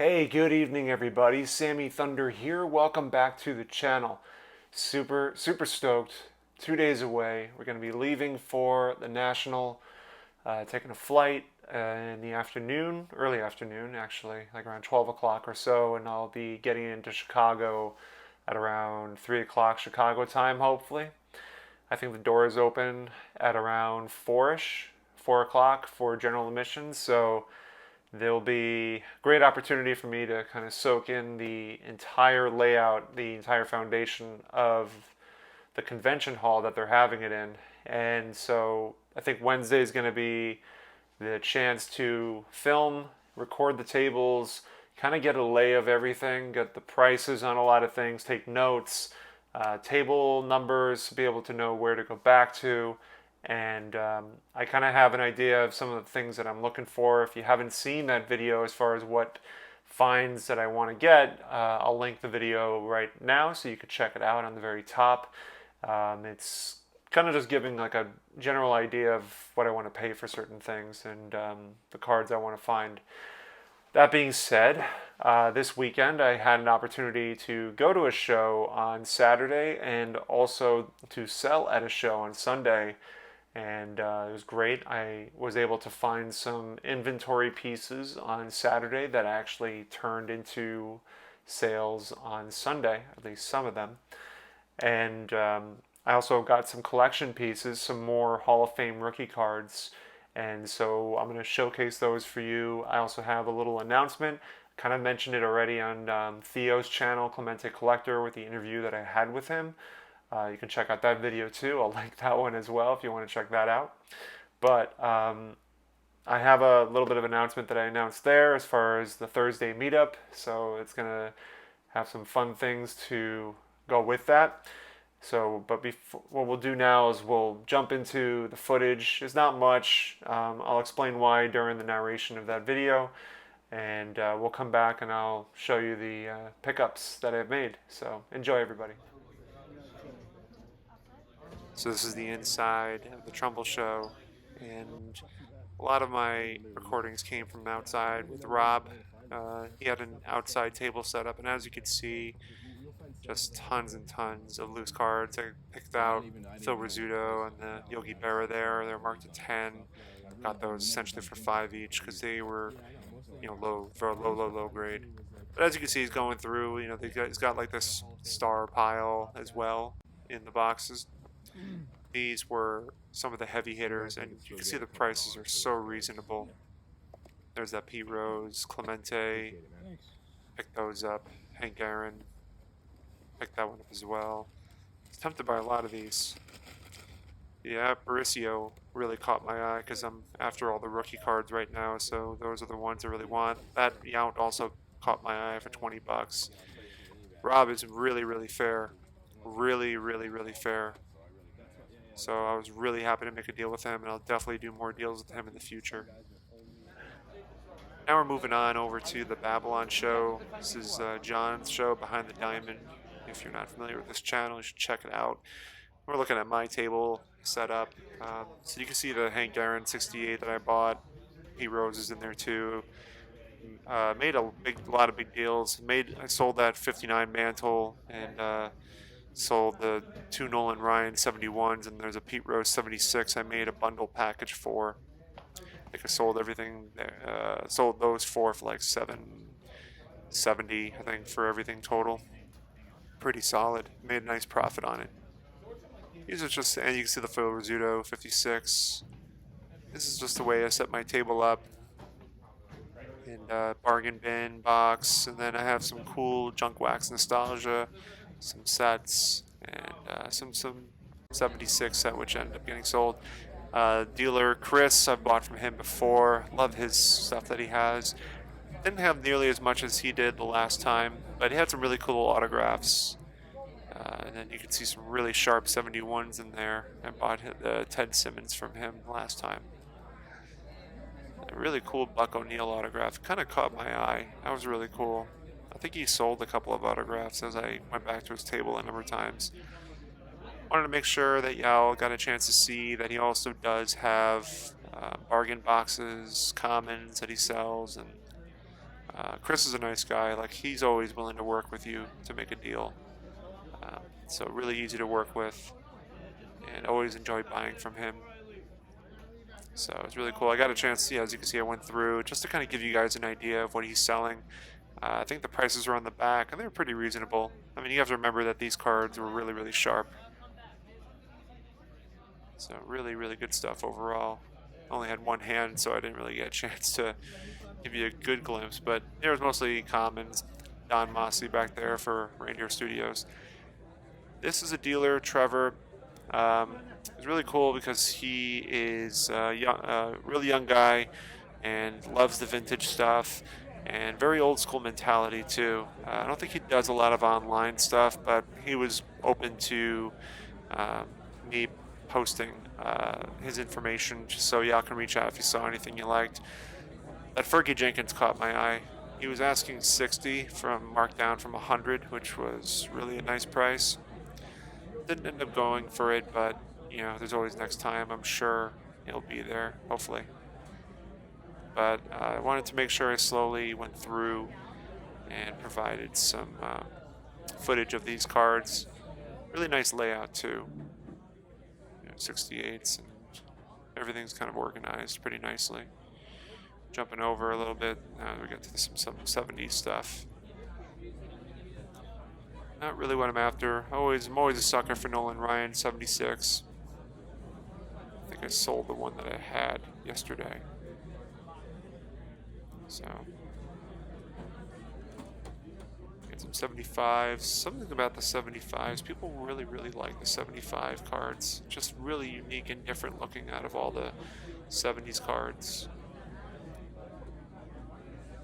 Hey, good evening, everybody. Sammy Thunder here. Welcome back to the channel. Super stoked. 2 days away. We're going to be leaving for the National, taking a flight in the afternoon, early afternoon, actually, like around 12 o'clock or so, and I'll be getting into Chicago at around 3 o'clock Chicago time, hopefully. I think the doors open at around 4-ish, 4 o'clock for general admissions, so there'll be great opportunity for me to kind of soak in the entire layout, the entire foundation of the convention hall that they're having it in. And so I think Wednesday is going to be the chance to film, record the tables, kind of get a lay of everything, get the prices on a lot of things, take notes, table numbers, be able to know where to go back to. And I kind of have an idea of some of the things that I'm looking for. If you haven't seen that video as far as what finds that I want to get, I'll link the video right now so you can check it out on the very top. It's kind of just giving like a general idea of what I want to pay for certain things and the cards I want to find. That being said, this weekend I had an opportunity to go to a show on Saturday and also to sell at a show on Sunday. And it was great. I was able to find some inventory pieces on Saturday that actually turned into sales on Sunday, at least some of them. And I also got some collection pieces, some more Hall of Fame rookie cards. And so I'm going to showcase those for you. I also have a little announcement. Kind of mentioned it already on Theo's channel, Clemente Collector, with the interview that I had with him. You can check out that video too. I'll link that one as well if you want to check that out. But I have a little bit of announcement that I announced there as far as the Thursday meetup. So it's going to have some fun things to go with that. So, but what we'll do now is we'll jump into the footage. It's not much. I'll explain why during the narration of that video. And we'll come back and I'll show you the pickups that I've made. So enjoy, everybody. So this is the inside of the Trumbull show, and a lot of my recordings came from outside with Rob. He had an outside table set up, and as you can see, just tons and tons of loose cards. I picked out Phil Rizzuto and the Yogi Berra there. They're marked at 10. Got those essentially for 5 each because they were, low grade. But as you can see, he's going through. He's got like this star pile as well in the boxes. These were some of the heavy hitters, and you can see the prices are so reasonable. There's that Pete Rose, Clemente, picked those up. Hank Aaron, picked that one up as well. I was tempted by a lot of these. Yeah, Mauricio really caught my eye because I'm after all the rookie cards right now, so those are the ones I really want. That Yount also caught my eye for 20 bucks. Rob is really fair. Really fair. So I was really happy to make a deal with him, and I'll definitely do more deals with him in the future. Now we're moving on over to the Babylon show. This is John's show, Behind the Diamond. If you're not familiar with this channel, you should check it out. We're looking at my table setup. So you can see the Hank Aaron 68 that I bought. Pete Rose is in there too. Made a lot of big deals. I sold that 59 mantle and sold the 2 Nolan Ryan 71s, and there's a Pete Rose 76 I made a bundle package for. I think I sold everything, sold those for like $770, I think, for everything total. Pretty solid. Made a nice profit on it. These are just, and you can see the Phil Rizzuto 56. This is just the way I set my table up. And bargain bin box, and then I have some cool junk wax nostalgia, some sets, and some 76 set which ended up getting sold. Dealer Chris, I've bought from him before. Love his stuff that he has. Didn't have nearly as much as he did the last time, but he had some really cool autographs. And then you can see some really sharp 71s in there. I bought the Ted Simmons from him last time. A really cool Buck O'Neil autograph. Kind of caught my eye. That was really cool. I think he sold a couple of autographs as I went back to his table a number of times. Wanted to make sure that y'all got a chance to see that he also does have bargain boxes, commons that he sells, and Chris is a nice guy. Like, he's always willing to work with you to make a deal. So really easy to work with, and always enjoy buying from him. So it's really cool. I got a chance, as you can see, I went through just to kind of give you guys an idea of what he's selling. I think the prices are on the back, and they're pretty reasonable. I mean, you have to remember that these cards were really, really sharp. So really, really good stuff overall. Only had one hand, so I didn't really get a chance to give you a good glimpse. But there was mostly commons. Don Mossy back there for Reindeer Studios. This is a dealer, Trevor. It's really cool because he is a really young guy and loves the vintage stuff and very old school mentality too. I don't think he does a lot of online stuff, but he was open to me posting his information just so y'all can reach out if you saw anything you liked. That Fergie Jenkins caught my eye. He was asking 60 from marked down from 100, which was really a nice price. Didn't end up going for it, but there's always next time. I'm sure he'll be there, hopefully. But I wanted to make sure I slowly went through and provided some footage of these cards. Really nice layout too. 68s, and everything's kind of organized pretty nicely. Jumping over a little bit, we get to some 70s stuff. Not really what I'm after. I'm always a sucker for Nolan Ryan 76. I think I sold the one that I had yesterday. So get some 75s. Something about the 75s. People really, really like the 75 cards. Just really unique and different looking out of all the 70s cards.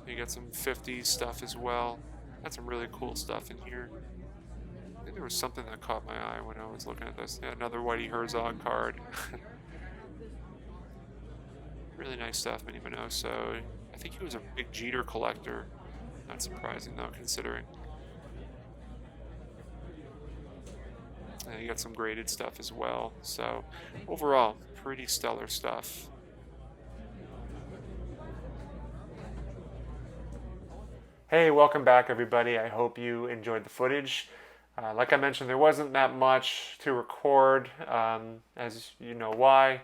You got some 50s stuff as well. Got some really cool stuff in here. I think there was something that caught my eye when I was looking at this. Yeah, another Whitey Herzog card. Really nice stuff, Minnie Minoso. I think he was a big Jeter collector. Not surprising though, considering. You got some graded stuff as well. So overall, pretty stellar stuff. Hey, welcome back everybody. I hope you enjoyed the footage. Like I mentioned, there wasn't that much to record, as you know why.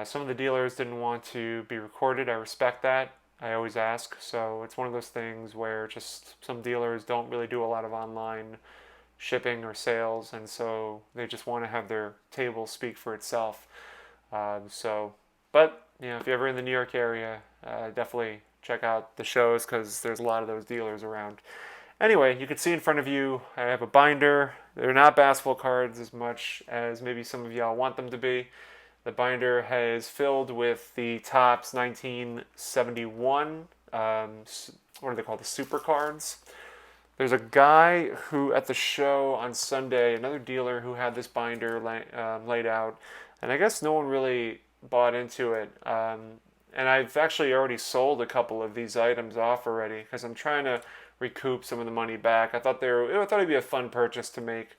Some of the dealers didn't want to be recorded. I respect that. I always ask. So it's one of those things where just some dealers don't really do a lot of online shipping or sales, and so they just want to have their table speak for itself. But if you're ever in the New York area, definitely check out the shows because there's a lot of those dealers around. Anyway, you can see in front of you, I have a binder. They're not basketball cards as much as maybe some of y'all want them to be. The binder is filled with the Topps 1971, what are they called, the super cards. There's a guy who, at the show on Sunday, another dealer who had this binder laid out, and I guess no one really bought into it. And I've actually already sold a couple of these items off already because I'm trying to recoup some of the money back. I thought it'd be a fun purchase to make.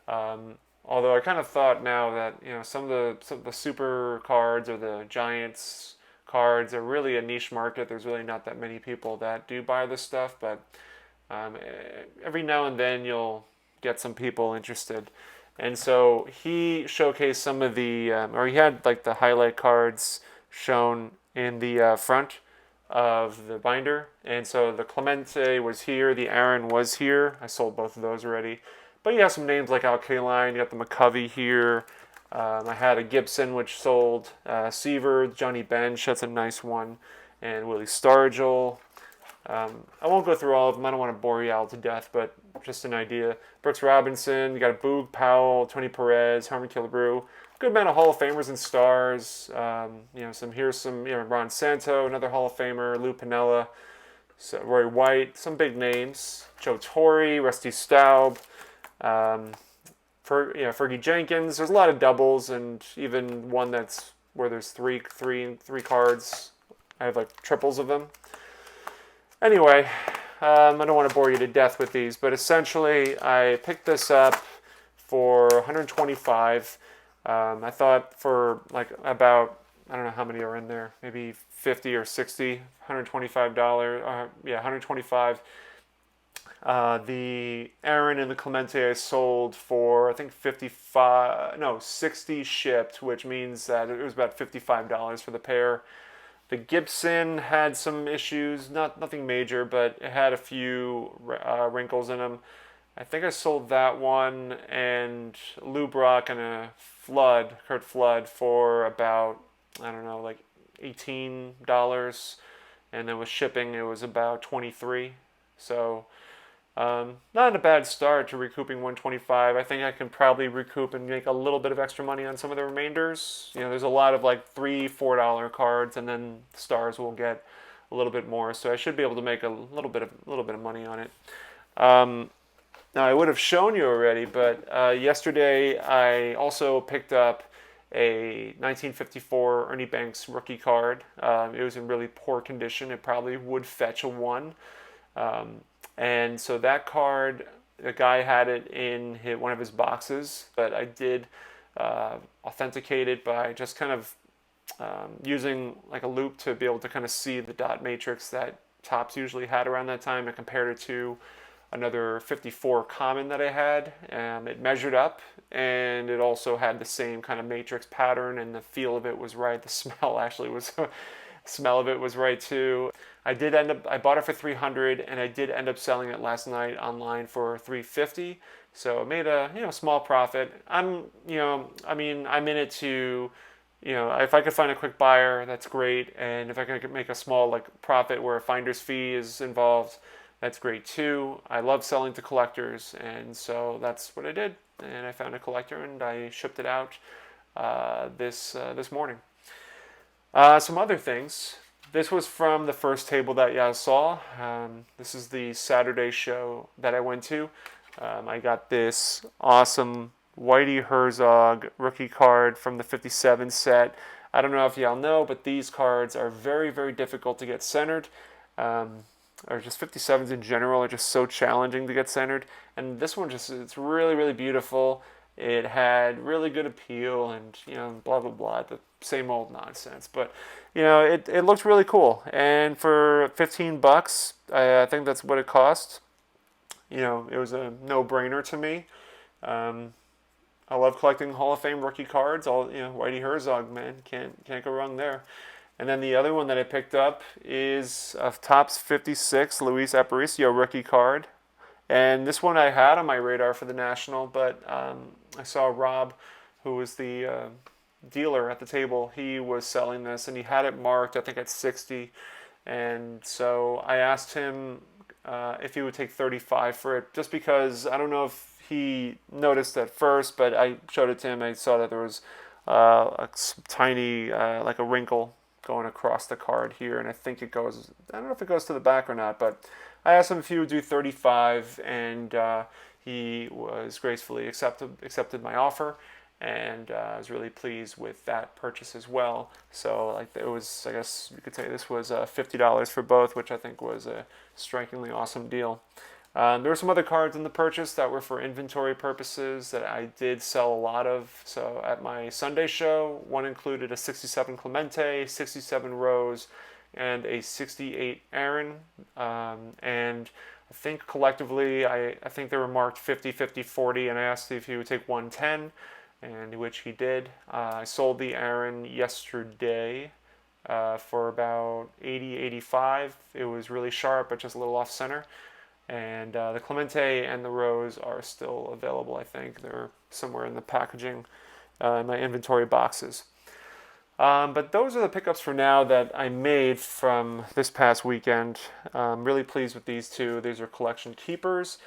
Although I kind of thought now that some of the super cards or the Giants cards are really a niche market. There's really not that many people that do buy this stuff, but every now and then you'll get some people interested. And so he showcased some of the, or he had like the highlight cards shown in the front of the binder. And so the Clemente was here, the Aaron was here. I sold both of those already. But you have some names like Al Kaline, you got the McCovey here. I had a Gibson which sold, Seaver, Johnny Bench, that's a nice one, and Willie Stargell. I won't go through all of them, I don't want to bore you all to death, but just an idea. Brooks Robinson, you got a Boog Powell, Tony Perez, Harmon Killebrew. Good amount of Hall of Famers and stars. Some Ron Santo, another Hall of Famer, Lou Piniella, Roy White, some big names. Joe Torre, Rusty Staub, Fergie Jenkins. There's a lot of doubles, and even one that's where there's three cards. I have like triples of them. Anyway, I don't want to bore you to death with these, but essentially I picked this up for $125. I thought for like about I don't know how many are in there, maybe 50 or 60, $125, yeah, 125. The Aaron and the Clemente I sold for, I think 55, no, 60 shipped, which means that it was about $55 for the pair. The Gibson had some issues, nothing major, but it had a few wrinkles in them. I think I sold that one and Lou Brock and a Kurt Flood for about, I don't know, like $18. And then with shipping, it was about 23. So not a bad start to recouping 125. I think I can probably recoup and make a little bit of extra money on some of the remainders. There's a lot of like $3, $4 cards, and then stars will get a little bit more. So I should be able to make a little bit of money on it. Now I would have shown you already, but yesterday I also picked up a 1954 Ernie Banks rookie card. It was in really poor condition. It probably would fetch a 1. And so that card, the guy had it in one of his boxes, but I did authenticate it by just kind of using like a loop to be able to kind of see the dot matrix that Topps usually had around that time. I compared it to another 54 common that I had. It measured up, and it also had the same kind of matrix pattern, and the feel of it was right. The smell actually was smell of it was right too. I bought it for $300, and I did end up selling it last night online for $350. So I made a small profit. I'm in it to, if I could find a quick buyer, that's great. And if I could make a small like profit where a finder's fee is involved, that's great too. I love selling to collectors, and so that's what I did. And I found a collector, and I shipped it out this morning. Some other things. This was from the first table that y'all saw. This is the Saturday show that I went to. I got this awesome Whitey Herzog rookie card from the 57 set. I don't know if y'all know, but these cards are very, very difficult to get centered. Or just 57s in general are just so challenging to get centered. And this one it's really, really beautiful. It had really good appeal and, blah, blah, blah, the same old nonsense. But, it looked really cool. And for $15, I think that's what it cost. It was a no-brainer to me. I love collecting Hall of Fame rookie cards. Whitey Herzog, man, can't go wrong there. And then the other one that I picked up is a Topps 56 Luis Aparicio rookie card. And this one I had on my radar for the National, but I saw Rob, who was the dealer at the table. He was selling this, and he had it marked, I think, at 60. And so I asked him if he would take 35 for it, just because I don't know if he noticed at first, but I showed it to him. I saw that there was a tiny, like a wrinkle going across the card here, and I think it goes, I don't know if it goes to the back or not, but I asked him if he would do 35, and he was gracefully accepted my offer, and I was really pleased with that purchase as well. So it was, I guess you could say this was $50 for both, which I think was a strikingly awesome deal. There were some other cards in the purchase that were for inventory purposes that I did sell a lot of. So at my Sunday show, one included a 67 Clemente, 67 Rose, and a 68 Aaron. And I think collectively, I think they were marked 50, 50, 40, and I asked if he would take 110, and which he did. I sold the Aaron yesterday for about 80, 85. It was really sharp, but just a little off center. And the Clemente and the Rose are still available, I think. They're somewhere in the packaging in my inventory boxes. But those are the pickups for now that I made from this past weekend. I'm really pleased with these two. These are collection keepers.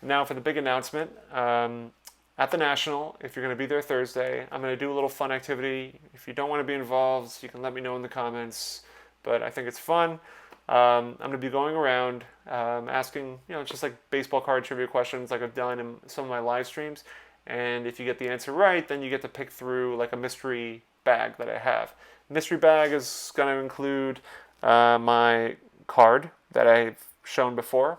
Now for the big announcement. At the National, if you're going to be there Thursday, I'm going to do a little fun activity. If you don't want to be involved, you can let me know in the comments. But I think it's fun. I'm going to be going around asking, just like baseball card trivia questions like I've done in some of my live streams. And if you get the answer right, then you get to pick through like a mystery bag that I have. Mystery bag is going to include my card that I've shown before.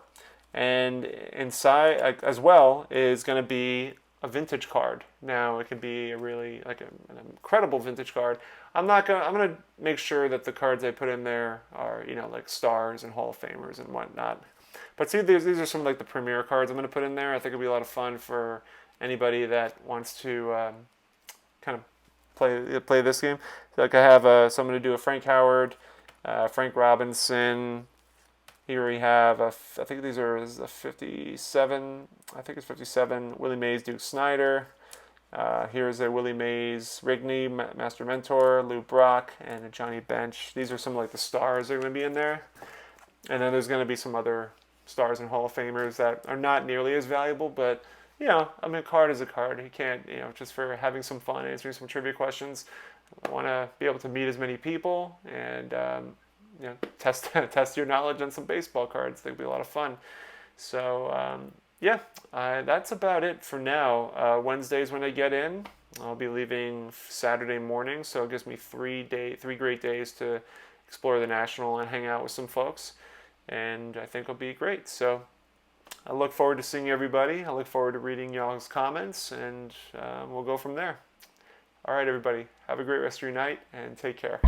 And inside as well is going to be a vintage card. Now it could be a really like an incredible vintage card. I'm gonna make sure that the cards I put in there are, you know, like stars and Hall of Famers and whatnot. But see, these are some of like the premier cards I'm gonna put in there. I think it'll be a lot of fun for anybody that wants to kind of play this game. So like I have so I'm gonna do a Frank Howard, Frank Robinson. Here we have I think these are a 57. I think it's 57. Willie Mays, Duke Snyder. Here's a Willie Mays, Rigney, Master Mentor, Lou Brock, and a Johnny Bench. These are some like the stars that are going to be in there. And then there's going to be some other stars and Hall of Famers that are not nearly as valuable, but you know, I mean, a card is a card. You can't, you know, just for having some fun, answering some trivia questions. I want to be able to meet as many people and you know, test your knowledge on some baseball cards. They'll be a lot of fun. So yeah, that's about it for now. Wednesdays when I get in, I'll be leaving Saturday morning, so it gives me 3 great days to explore the National and hang out with some folks, and I think it'll be great. So I look forward to seeing everybody. I look forward to reading y'all's comments, and we'll go from there. All right, everybody, have a great rest of your night, and take care.